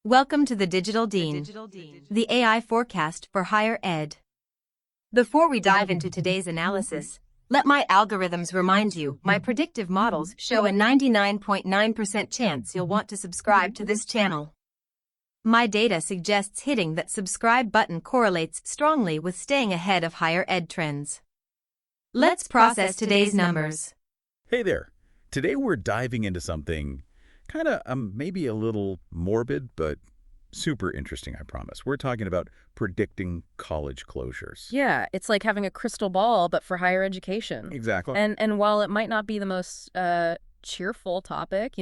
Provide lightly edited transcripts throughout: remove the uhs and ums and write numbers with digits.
Welcome to the Digital Dean, the AI forecast for higher ed. Before we dive into today's analysis, let my algorithms remind you, my predictive models show a 99.9% chance you'll want to subscribe to this channel. My data suggests hitting that subscribe button correlates strongly with staying ahead of higher ed trends. Let's process today's numbers. Hey there. Today we're diving into something kind of maybe a little morbid, but super interesting, I promise. We're talking about predicting college closures. Yeah, it's like having a crystal ball, but for higher education. Exactly. And while it might not be the most cheerful topic,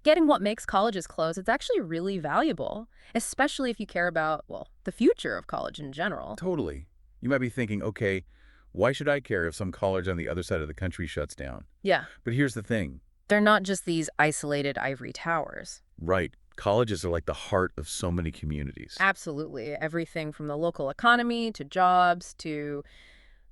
getting what makes colleges close, it's actually really valuable, especially if you care about, well, the future of college in general. Totally. You might be thinking, okay, why should I care if some college on the other side of the country shuts down? Yeah. But here's the thing. They're not just these isolated ivory towers. Right. Colleges are like the heart of so many communities. Absolutely. Everything from the local economy to jobs to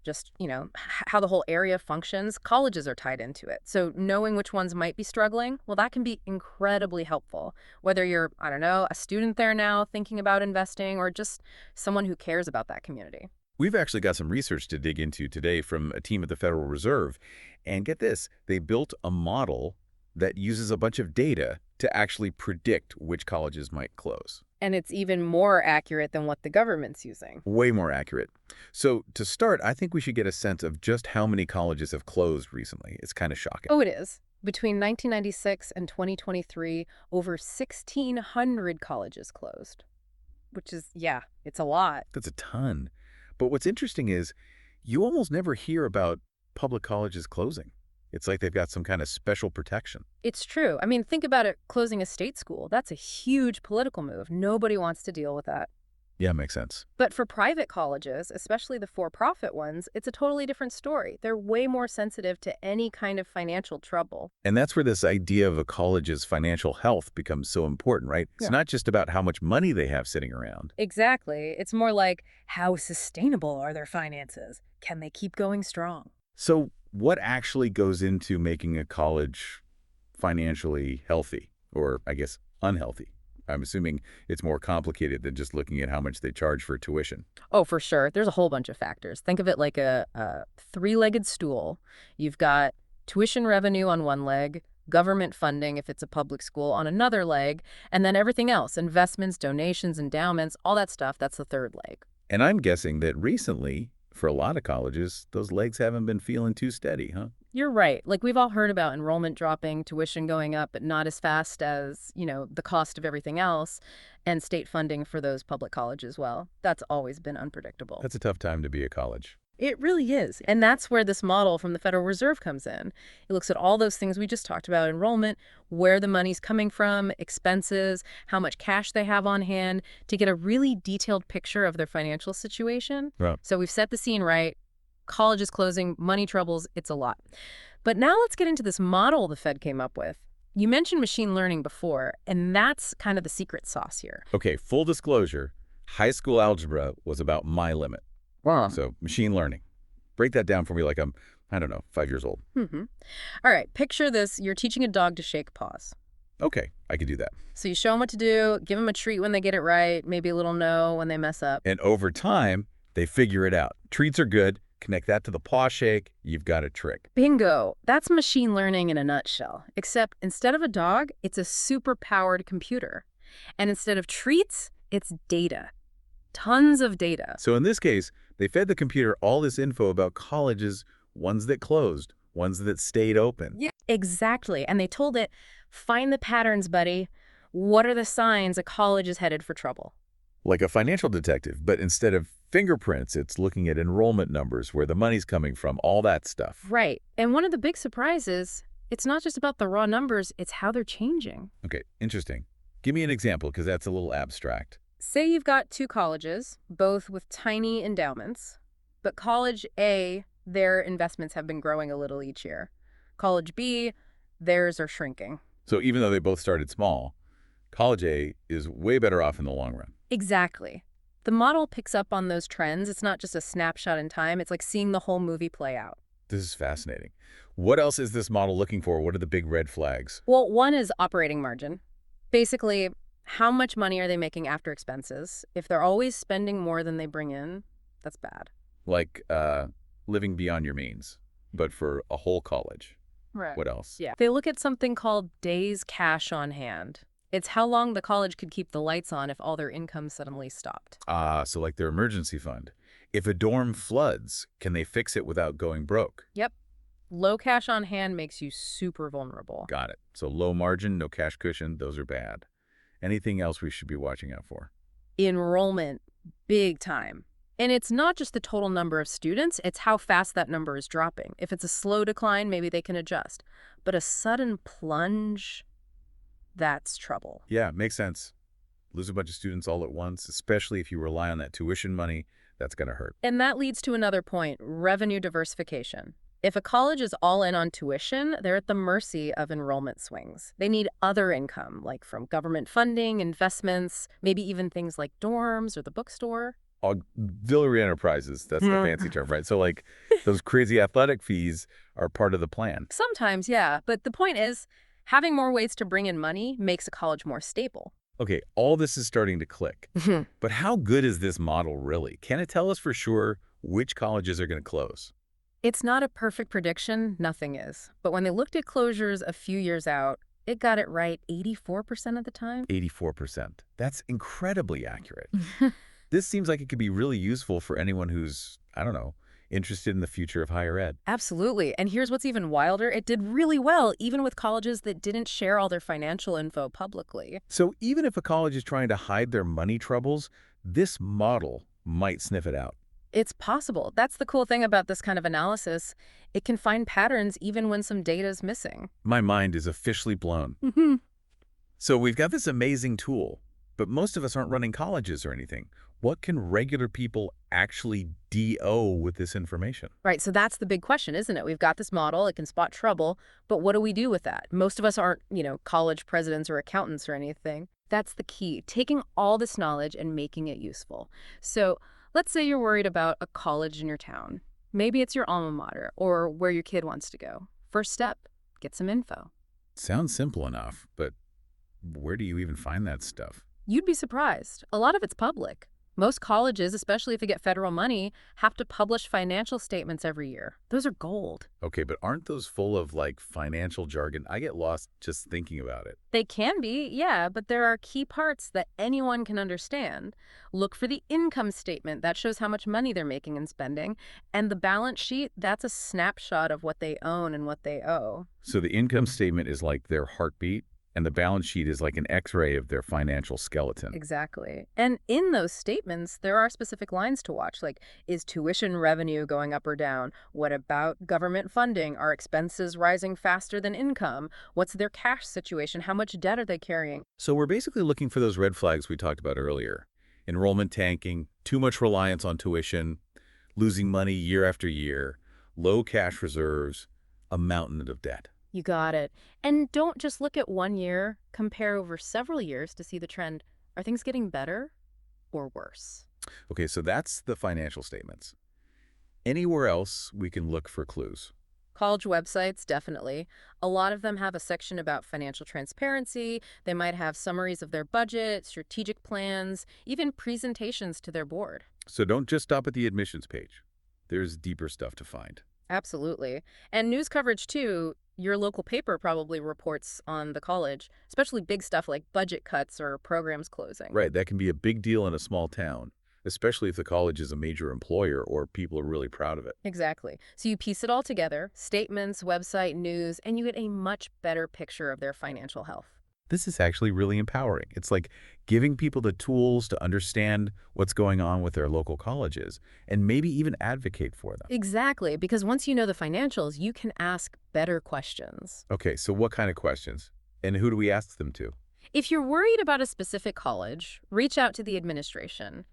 just, how the whole area functions, colleges are tied into it. So knowing which ones might be struggling, well, that can be incredibly helpful. Whether you're, I don't know, a student there now thinking about investing or just someone who cares about that community. We've actually got some research to dig into today from a team at the Federal Reserve. And get this, they built a model that uses a bunch of data to actually predict which colleges might close. And it's even more accurate than what the government's using. Way more accurate. So to start, I think we should get a sense of just how many colleges have closed recently. It's kind of shocking. Oh, it is. Between 1996 and 2023, over 1,600 colleges closed. Which is, yeah, it's a lot. That's a ton. But what's interesting is you almost never hear about public colleges closing. It's like they've got some kind of special protection. It's true. I mean, think about it, closing a state school. That's a huge political move. Nobody wants to deal with that. Yeah, makes sense. But for private colleges, especially the for-profit ones, it's a totally different story. They're way more sensitive to any kind of financial trouble. And that's where this idea of a college's financial health becomes so important, right? It's not just about how much money they have sitting around. Exactly. It's more like, how sustainable are their finances? Can they keep going strong? So what actually goes into making a college financially healthy, or I guess unhealthy? I'm assuming it's more complicated than just looking at how much they charge for tuition. Oh, for sure. There's a whole bunch of factors. Think of it like a three-legged stool. You've got tuition revenue on one leg, government funding if it's a public school on another leg, and then everything else, investments, donations, endowments, all that stuff, that's the third leg. And I'm guessing that recently, for a lot of colleges, those legs haven't been feeling too steady, huh? You're right. Like, we've all heard about enrollment dropping, tuition going up, but not as fast as, the cost of everything else, and state funding for those public colleges as well. That's always been unpredictable. That's a tough time to be a college. It really is. And that's where this model from the Federal Reserve comes in. It looks at all those things we just talked about, enrollment, where the money's coming from, expenses, how much cash they have on hand, to get a really detailed picture of their financial situation. Right. So we've set the scene right. College is closing, money troubles, it's a lot. But now let's get into this model the Fed came up with. You mentioned machine learning before, and that's kind of the secret sauce here. Okay, full disclosure, high school algebra was about my limit. Wow. So machine learning. Break that down for me like I'm, I don't know, 5 years old. All right, picture this. You're teaching a dog to shake paws. Okay, I could do that. So you show them what to do, give them a treat when they get it right, maybe a little no when they mess up. And over time, they figure it out. Treats are good. Connect that to the paw shake, you've got a trick. Bingo. That's machine learning in a nutshell. Except instead of a dog, it's a super-powered computer. And instead of treats, it's data. Tons of data. So in this case, they fed the computer all this info about colleges, ones that closed, ones that stayed open. Yeah, exactly. And they told it, find the patterns, buddy. What are the signs a college is headed for trouble? Like a financial detective, but instead of fingerprints, it's looking at enrollment numbers, where the money's coming from, all that stuff. Right. And one of the big surprises, it's not just about the raw numbers, it's how they're changing. Okay, interesting. Give me an example, because that's a little abstract. Say you've got two colleges, both with tiny endowments, but College A, their investments have been growing a little each year. College B, theirs are shrinking. So even though they both started small, College A is way better off in the long run. Exactly. The model picks up on those trends. It's not just a snapshot in time. It's like seeing the whole movie play out. This is fascinating. What else is this model looking for? What are the big red flags? Well, one is operating margin. Basically, How much money are they making after expenses? If they're always spending more than they bring in, that's bad. Like living beyond your means, but for a whole college. Right. What else? Yeah. They look at something called days cash on hand. It's how long the college could keep the lights on if all their income suddenly stopped. So like their emergency fund. If a dorm floods, can they fix it without going broke? Yep. Low cash on hand makes you super vulnerable. Got it. So low margin, no cash cushion, those are bad. Anything else we should be watching out for? Enrollment, big time. And it's not just the total number of students, it's how fast that number is dropping. If it's a slow decline, maybe they can adjust. But a sudden plunge, that's trouble. Yeah, makes sense. Lose a bunch of students all at once, especially if you rely on that tuition money, that's going to hurt. And that leads to another point, revenue diversification. If a college is all in on tuition, they're at the mercy of enrollment swings. They need other income, like from government funding, investments, maybe even things like dorms or the bookstore. Auxiliary enterprises, that's the fancy term, right? So like those crazy athletic fees are part of the plan. Sometimes, yeah. But the point is, having more ways to bring in money makes a college more stable. Okay, all this is starting to click. But how good is this model really? Can it tell us for sure which colleges are going to close? It's not a perfect prediction, nothing is. But when they looked at closures a few years out, it got it right 84% of the time. 84%. That's incredibly accurate. This seems like it could be really useful for anyone who's, I don't know, interested in the future of higher ed. Absolutely. And here's what's even wilder. It did really well, even with colleges that didn't share all their financial info publicly. So even if a college is trying to hide their money troubles, this model might sniff it out. It's possible. That's the cool thing about this kind of analysis. It can find patterns even when some data is missing. My mind is officially blown. So we've got this amazing tool, but most of us aren't running colleges or anything. What can regular people actually do with this information? Right, so that's the big question, isn't it? We've got this model, it can spot trouble, but what do we do with that? Most of us aren't, college presidents or accountants or anything. That's the key, taking all this knowledge and making it useful. So let's say you're worried about a college in your town. Maybe it's your alma mater or where your kid wants to go. First step, get some info. Sounds simple enough, but where do you even find that stuff? You'd be surprised. A lot of it's public. Most colleges, especially if they get federal money, have to publish financial statements every year. Those are gold. Okay, but aren't those full of, like, financial jargon? I get lost just thinking about it. They can be, yeah, but there are key parts that anyone can understand. Look for the income statement. That shows how much money they're making and spending. And the balance sheet, that's a snapshot of what they own and what they owe. So the income statement is like their heartbeat, and the balance sheet is like an X-ray of their financial skeleton. Exactly. And in those statements, there are specific lines to watch, like, is tuition revenue going up or down? What about government funding? Are expenses rising faster than income? What's their cash situation? How much debt are they carrying? So we're basically looking for those red flags we talked about earlier. Enrollment tanking, too much reliance on tuition, losing money year after year, low cash reserves, a mountain of debt. You got it. And don't just look at 1 year, compare over several years to see the trend. Are things getting better or worse? Okay, so that's the financial statements. Anywhere else we can look for clues? College websites, definitely. A lot of them have a section about financial transparency. They might have summaries of their budget, strategic plans, even presentations to their board. So don't just stop at the admissions page. There's deeper stuff to find. Absolutely. And news coverage, too. Your local paper probably reports on the college, especially big stuff like budget cuts or programs closing. Right, that can be a big deal in a small town, especially if the college is a major employer or people are really proud of it. Exactly. So you piece it all together, statements, website, news, and you get a much better picture of their financial health. This is actually really empowering. It's like giving people the tools to understand what's going on with their local colleges and maybe even advocate for them. Exactly, because once you know the financials, you can ask better questions. Okay, so what kind of questions? And who do we ask them to? If you're worried about a specific college, reach out to the administration.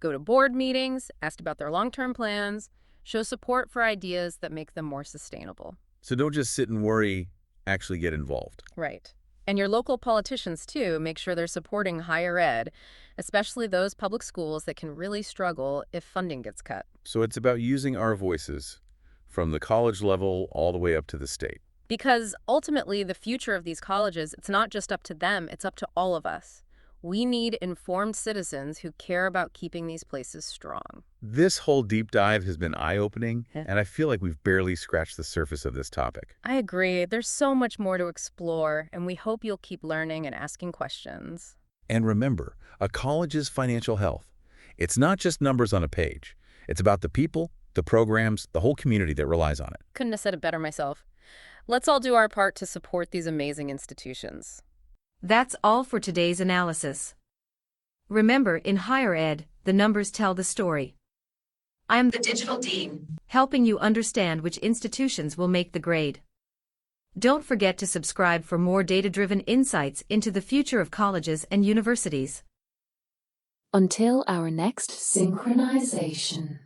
Go to board meetings, ask about their long-term plans, show support for ideas that make them more sustainable. So don't just sit and worry, actually get involved. Right. And your local politicians, too, make sure they're supporting higher ed, especially those public schools that can really struggle if funding gets cut. So it's about using our voices from the college level all the way up to the state. Because ultimately, the future of these colleges, it's not just up to them, it's up to all of us. We need informed citizens who care about keeping these places strong. This whole deep dive has been eye-opening, Yeah. and I feel like we've barely scratched the surface of this topic. I agree. There's so much more to explore, and we hope you'll keep learning and asking questions. And remember, a college's financial health, it's not just numbers on a page. It's about the people, the programs, the whole community that relies on it. Couldn't have said it better myself. Let's all do our part to support these amazing institutions. That's all for today's analysis. Remember, in higher ed, the numbers tell the story. I am the Digital Dean, helping you understand which institutions will make the grade. Don't forget to subscribe for more data-driven insights into the future of colleges and universities. Until our next synchronization.